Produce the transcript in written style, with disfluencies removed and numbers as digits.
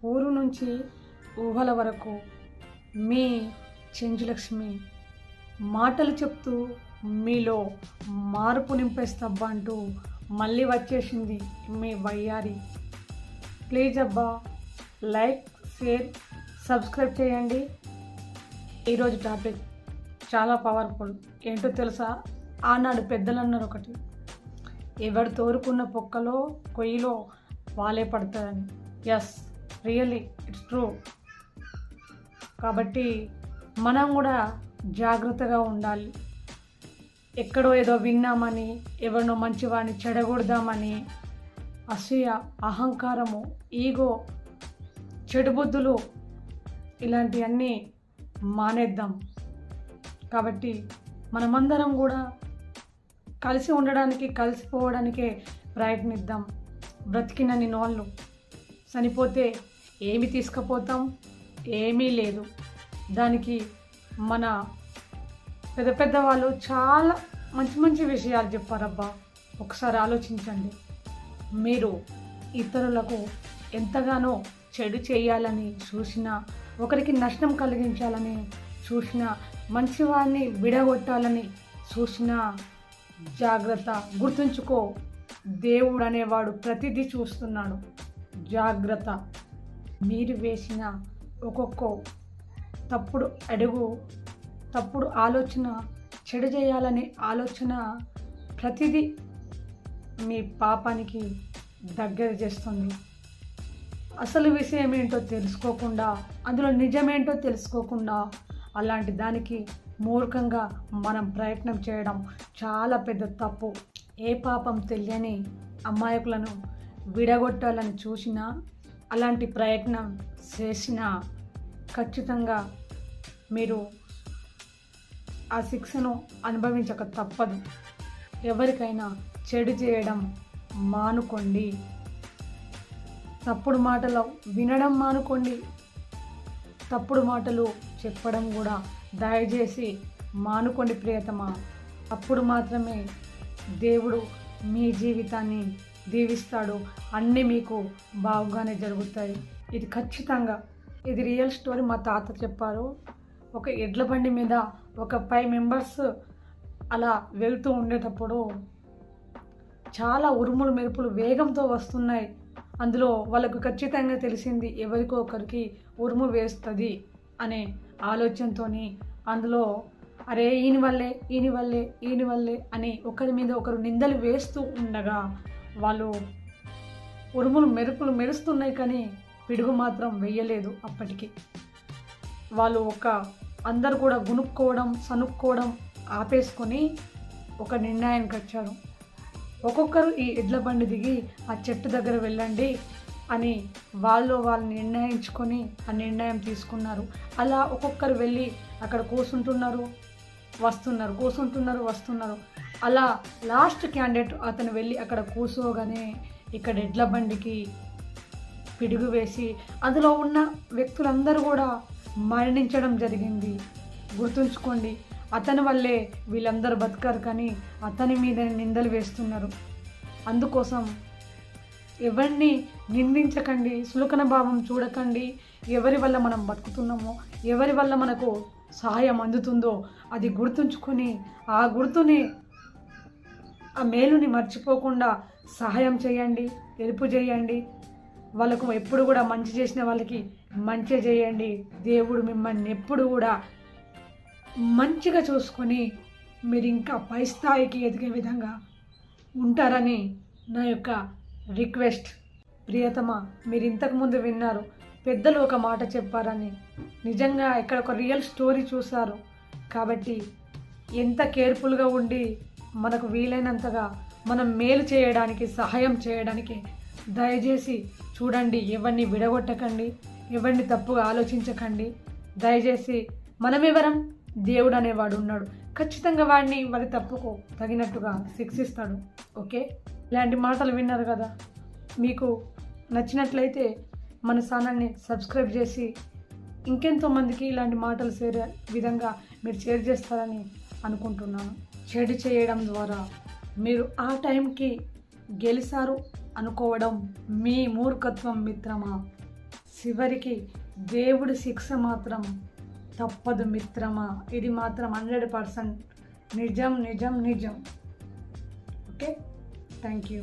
ఊరు నుంచి ఊహల వరకు మీ చెంచులక్ష్మి మాటలు చెప్తూ మీలో మార్పు నింపేస్తబ్బా అంటూ మళ్ళీ వచ్చేసింది మీ వయ్యారి. ప్లీజ్ అబ్బా లైక్, షేర్, సబ్స్క్రైబ్ చేయండి. ఈరోజు టాపిక్ చాలా పవర్ఫుల్. ఏంటో తెలుసా? ఆనాడు పెద్దలు అన్నారు ఒకటి, ఎవరు తోరుకున్న పొక్కలో కొయ్యిలో వాలే పడతారని. Yes, really it's true. కాబట్టి మనం కూడా జాగ్రత్తగా ఉండాలి. ఎక్కడో ఏదో విన్నామని, ఎవరినో మంచివాడిని చెడగొడదామని అసూయ, అహంకారము, ఈగో, చెడు బుద్ధులు ఇలాంటివన్నీ మానేద్దాం. కాబట్టి మనమందరం కూడా కలిసి ఉండడానికి, కలిసిపోవడానికే ప్రయత్నిద్దాం. బ్రతికినన్ని నాళ్ళు, చనిపోతే ఏమి తీసుకుపోతాం? ఏమీ లేదు. దానికి మన పెద్ద పెద్ద వాళ్ళు చాలా మంచి మంచి విషయాలు చెప్పారబ్బా. ఒకసారి ఆలోచించండి. మీరు ఇతరులకు ఎంతగానో చెడు చేయాలని చూసినా, ఒకరికి నష్టం కలిగించాలని చూసినా, మంచివాడిని విడగొట్టాలని చూసినా జాగ్రత్త. గుర్తుంచుకో, దేవుడు అనేవాడు ప్రతిదీ చూస్తున్నాడు. జాగ్రత్త. మీరు వేసిన ఒక్కొక్క తప్పుడు అడుగు, తప్పుడు ఆలోచన, చెడు చేయాలనే ఆలోచన ప్రతిదీ మీ పాపానికి దగ్గర చేస్తుంది. అసలు విషయం ఏంటో తెలుసుకోకుండా, అందులో నిజమేంటో తెలుసుకోకుండా అలాంటి దానికి మూర్ఖంగా మనం ప్రయత్నం చేయడం చాలా పెద్ద తప్పు. ఏ పాపం తెలియని అమాయకులను విడగొట్టాలని చూసినా, అలాంటి ప్రయత్నం చేసినా ఖచ్చితంగా మీరు ఆ శిక్షను అనుభవించక తప్పదు. ఎవరికైనా చెడు చేయడం మానుకోండి. తప్పుడు మాటలు వినడం మానుకోండి. తప్పుడు మాటలు చెప్పడం కూడా దయచేసి మానుకోండి ప్రియతమా. అప్పుడు మాత్రమే దేవుడు మీ జీవితాన్ని దీవిస్తాడు. అన్నీ మీకు బాగుగానే జరుగుతాయి. ఇది ఖచ్చితంగా, ఇది రియల్ స్టోరీ. మా తాత చెప్పారు. ఒక ఎడ్ల బండి మీద ఒక 5 మెంబర్స్ అలా వెళ్తూ ఉండేటప్పుడు చాలా ఉరుములు మెరుపులు వేగంతో వస్తున్నాయి. అందులో వాళ్ళకు ఖచ్చితంగా తెలిసింది ఎవరికో ఒకరికి ఉరుము వేస్తుంది అనే ఆలోచనతో అందులో అరే ఈయన వల్లే అని ఒకరి మీద ఒకరు నిందలు వేస్తూ ఉండగా వాళ్ళు ఉరుములు మెరుపులు మెరుస్తున్నాయి కానీ పిడుగు మాత్రం వెయ్యలేదు. అప్పటికి వాళ్ళు అందరు కూడా గునుక్కోవడం, సనుక్కోవడం ఆపేసుకొని ఒక నిర్ణయానికి వచ్చారు. ఒక్కొక్కరు ఈ ఎడ్ల బండి దిగి ఆ చెట్టు దగ్గర వెళ్ళండి అని వాళ్ళు నిర్ణయించుకొని ఆ నిర్ణయం తీసుకున్నారు. అలా ఒక్కొక్కరు వెళ్ళి అక్కడ కూర్చుంటున్నారు, వస్తున్నారు. అలా లాస్ట్ క్యాండిడేట్ అతను వెళ్ళి అక్కడ కూర్చోగానే ఇక్కడ ఎడ్ల బండికి పిడుగు వేసి అందులో ఉన్న వ్యక్తులందరూ కూడా మరణించడం జరిగింది. గుర్తుంచుకోండి, అతని వల్లే వీళ్ళందరూ బతకారు కానీ అతని మీద నిందలు వేస్తున్నారు. అందుకోసం ఎవరిని నిందించకండి, సులకన భావం చూడకండి. ఎవరి వల్ల మనం బతుకుతున్నామో, ఎవరి వల్ల మనకు సహాయం అందుతుందో అది గుర్తుంచుకొని ఆ గుర్తుని, ఆ మేలుని మర్చిపోకుండా సహాయం చేయండి, హెల్ప్ చేయండి. వాళ్ళకు ఎప్పుడు కూడా మంచి చేసిన వాళ్ళకి మంచి చేయండి. దేవుడు మిమ్మల్ని ఎప్పుడు కూడా మంచిగా చూసుకొని మీరు ఇంకా పై స్థాయికి ఎదిగే విధంగా ఉంటారని నా యొక్క రిక్వెస్ట్. ప్రియతమా, మీరు ఇంతకుముందు విన్నారు పెద్దలు ఒక మాట చెప్పారని. నిజంగా ఇక్కడ ఒక రియల్ స్టోరీ చూశారు. కాబట్టి ఎంత కేర్ఫుల్గా ఉండి మనకు వీలైనంతగా మనం మేలు చేయడానికి, సహాయం చేయడానికి దయచేసి చూడండి. ఎవరిని విడగొట్టకండి, ఎవరిని తప్పుగా ఆలోచించకండి. దయచేసి మనమెవరం? దేవుడు అనేవాడు ఉన్నాడు. ఖచ్చితంగా వారి తప్పుకు తగినట్టుగా శిక్షిస్తాడు. ఓకే, ఇలాంటి మాటలు విన్నారు కదా. మీకు నచ్చినట్లయితే మన ఛానల్ని సబ్స్క్రైబ్ చేసి ఇంకెంతో మందికి ఇలాంటి మాటలు విధంగా మీరు షేర్ చేస్తారని అనుకుంటున్నాను. చెడు చేయడం ద్వారా మీరు ఆ టైంకి గెలిచారు అనుకోవడం మీ మూర్ఖత్వం మిత్రమా. చివరికి దేవుడి శిక్ష మాత్రం తప్పదు మిత్రమా. ఇది మాత్రం 100% నిజం నిజం నిజం. Okay, thank you.